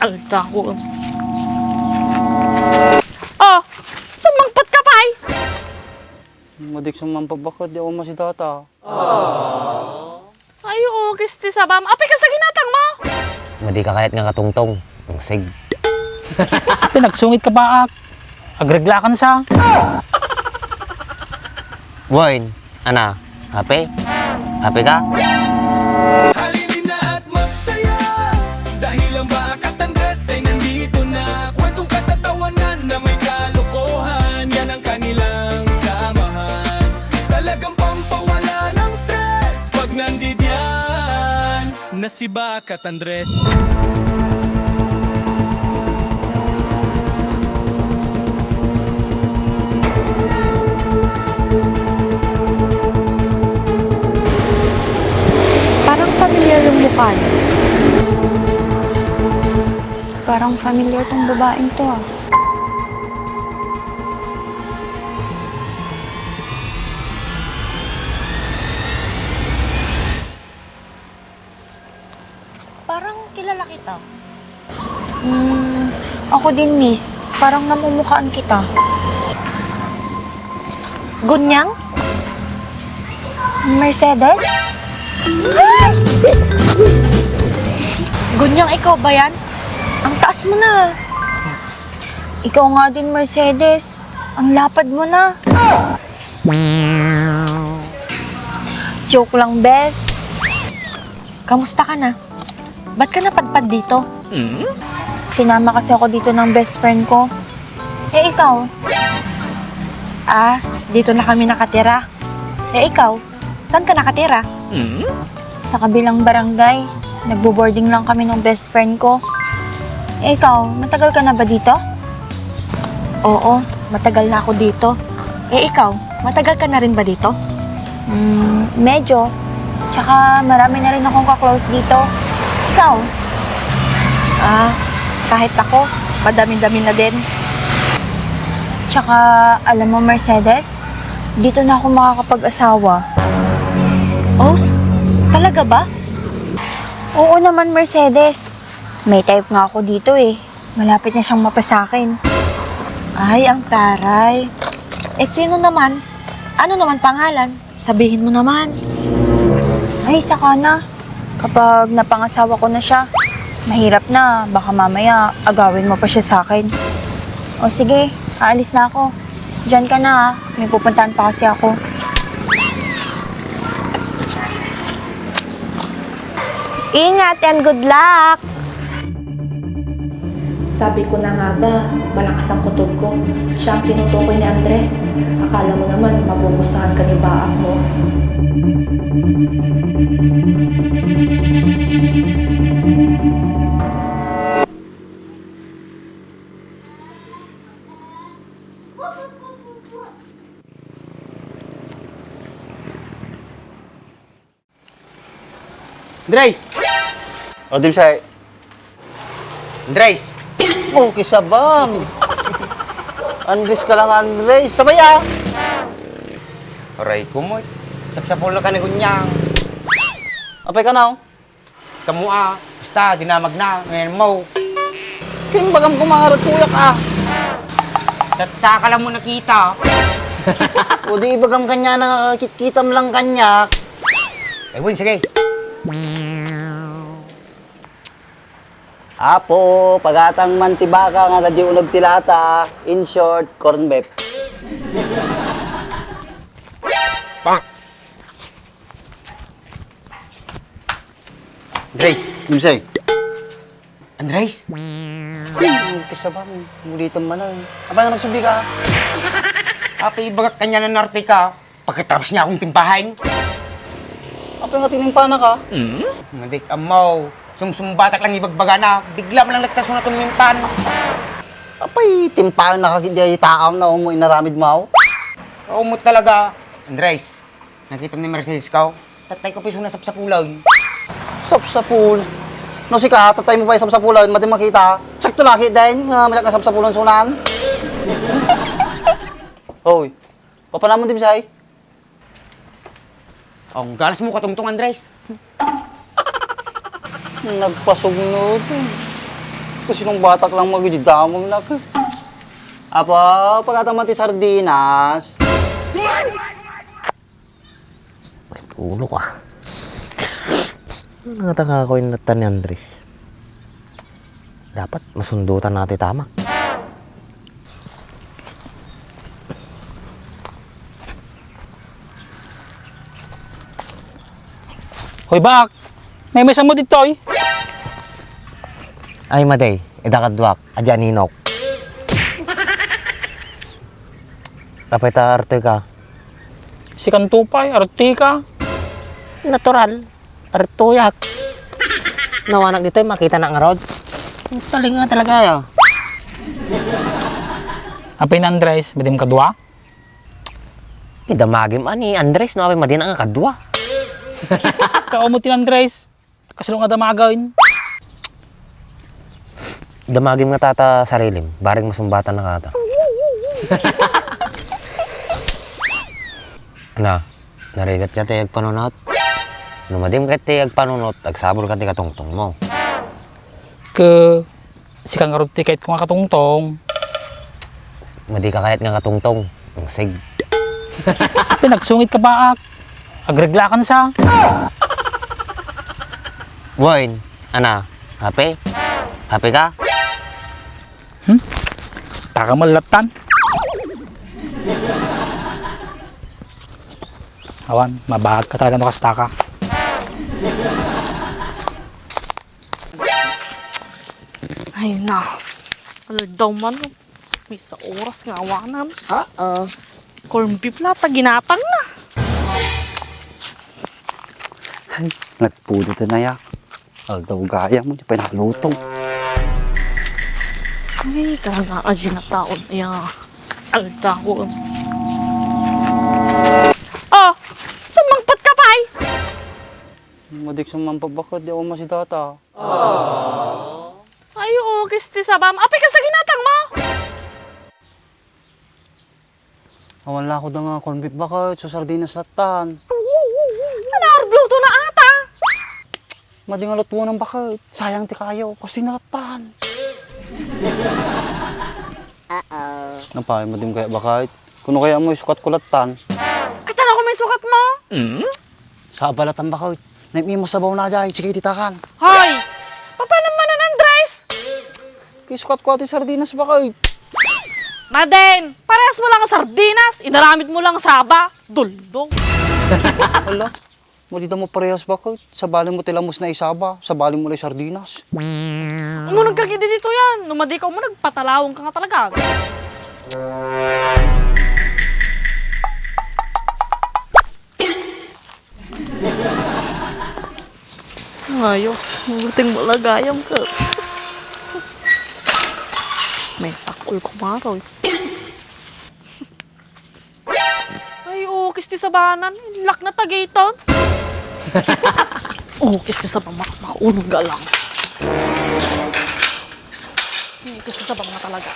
Alta ko. Oh, sumangpat ka pa Madik sumampabakad, di ako masidata. Ay, oo, kisti sabam. Apay ka sa ginatang mo. Madi ka kahit nga katungtong. Ang sig. Pinagsungit ka ba, agreglakan sa? Boy, ana, happy? Happy ka? Halinin na at magsaya dahil ang Bakat Andres ay nandito na. Kwentong katatawanan na may kalokohan, yan ang kanilang samahan. Talagang pampawala ng stress pag nandidyan na si Bakat Andres. Parang familiar yung mukha niya. Parang familiar tong babaeng to ah. Parang kilala kita. Ako din, miss. Parang namumukhaan kita. Gunyang? Mercedes? Gunyang, ikaw ba yan? Ang taas mo na. Ikaw nga din, Mercedes. Ang lapad mo na. Joke lang, bes. Kamusta ka na? Ba't ka napadpad dito? Sinama kasi ako dito ng best friend ko. Eh, ikaw? Ah, dito na kami nakatira. Eh, ikaw? Saan ka nakatira? Sa kabilang barangay. Nagbo-boarding lang kami ng best friend ko. Eh, ikaw, matagal ka na ba dito? Oo, matagal na ako dito. Eh, ikaw, matagal ka na rin ba dito? Medyo. Tsaka marami na rin akong ka-close dito. Ikaw? Ah, kahit ako, madami-dami na din. Tsaka, alam mo, Mercedes, dito na ako makakapag-asawa. Oh, talaga ba? Oo naman, Mercedes. May type nga ako dito eh. Malapit na siyang mapasakin. Ay, ang taray. Eh, sino naman? Ano naman pangalan? Sabihin mo naman. Ay, saka na. Kapag napangasawa ko na siya, mahirap na. Baka mamaya agawin mo pa siya sa akin. O sige, aalis na ako. Diyan ka na ha. May pupuntahan pa kasi ako. Ingat and good luck! Sabi ko na nga ba, malakas ang kutob ko. Siya ang tinutukoy ni Andres. Akala mo naman, mapupustahan ka ni Baak mo. Andres! O, Dimsay. Andres! Oh, kisabam! Andres ka lang, Andres. Sabay ah! Aray ko mo. Sapsapol na ka na gunyang. Apay ka na, oh. Kamu basta dinamag na. Ngayon mo. Kimbagang kumaharot kuyak ah. Tataka lang mo nakita. O di ibagam kanya nakakit-kitam lang kanya. Eh, Win, sige. Apo, pagatang mantibaka nga dadyo unog tilata. In short, corn beef. Andres! Dimsay. Andres! Kisabam, mulitan man na. Aba na nagsubli ka. Api ibagak kanya na norte ka. Pagkatapos niya akong timpahin. Apay nga tinimpana ka. Madik amaw. Sumsumbatak lang ibagbaga na. Bigla mo lang lagtas mo na tumimpan. Apay, timpahan na kakidya itaam na mo inaramid mo. Oo mo talaga. Andres, nakita mo ni Mercedes ka. Tatay ko piso na sapsapulaw. Sapsapul. No si ka, tatay mo pa yung sapsapulan, mati makita. Sakto laki dahil nga malak na sapsapulan sunan. Hoy, papanamon din say. Ang galas mo katungtong, Andres. Nagpasugnod. Kasi nung batak lang magdidamong nak. Apa, pagkataman ti sardinas. Ulo ka. Ano nga taka ko yung natan ni Andres? Dapat masundutan natin tama. Hoy, bak! May mesa mo dito, eh. Ay, Maday. Idakadwak. Adya ninok. Kapay ta arte ka. Si Kantupay, Artika. Natural. Artuyak. Nawanak dito makita na nga rod. Taling nga talaga ya. Apay na Andres, badim kadwa. Idamagim ani Andres no apay madina nga kadwa. Kaumutin Andres. Kasi nung adamagawin. Damagim nga tata sarilim. Baring masumbatan na kata. Ana, narigat ka tayag panunot. Numadim ka tayag panunot, agsabol ka tiga tungtong mo. Si kang arot tiket ko nga katungtong. Madi ka kahit nga katungtong. Ang sig. Pinagsungit ka ba ak? Agreglakan sa. Boyn, ana, happy? Happy ka? Taka malatan. Awan, mabahag ka talaga nakastaka. Ay na. Daw man. May sa oras nga awanan. Corn beef lata, ginatang na. Ay, nagpudo na ya. Aldaw gaya mo, di pa nakalutong. Ay, talaga kasi na taon. Ayan. Aldaw. Oh, sumangpat ka pa eh. Madik sumampabakad, di ako masidata. Ay, kis ti sabam. Apay kas na ginatang mo. Awan lang ako da nga corn beef bakit, so sardinas latan. Ano, luto na ata. Mading alat mo ng bakit, sayang ti kayo, kasi nalatan. Napay, madim kaya bakit? Kuno kaya mo isukat kulatan. Katan ako may sukat mo. Sa balatan bakit? Naimi mo sabaw na dyan, sige titakan. Hoy, paano man na Andres? Kisukat ko ati sardinas bakit? Maden, parehas mo lang ang sardinas. Inaramid mo lang ang saba. Duldong. Hala, malita mo parehas bakit? Sa bali mo tilamos na isaba, sa bali mo lang sardinas. Ano nagkakidi dito yan? Numadi ka mo, nagpatalawang ka nga talaga. Ayos, buting malagayam ka. May takol kumaroy. Ay, kisti sa banan. Lak na tagiton. Kisti sa bang makaunong galang. Kisti sa bang talaga.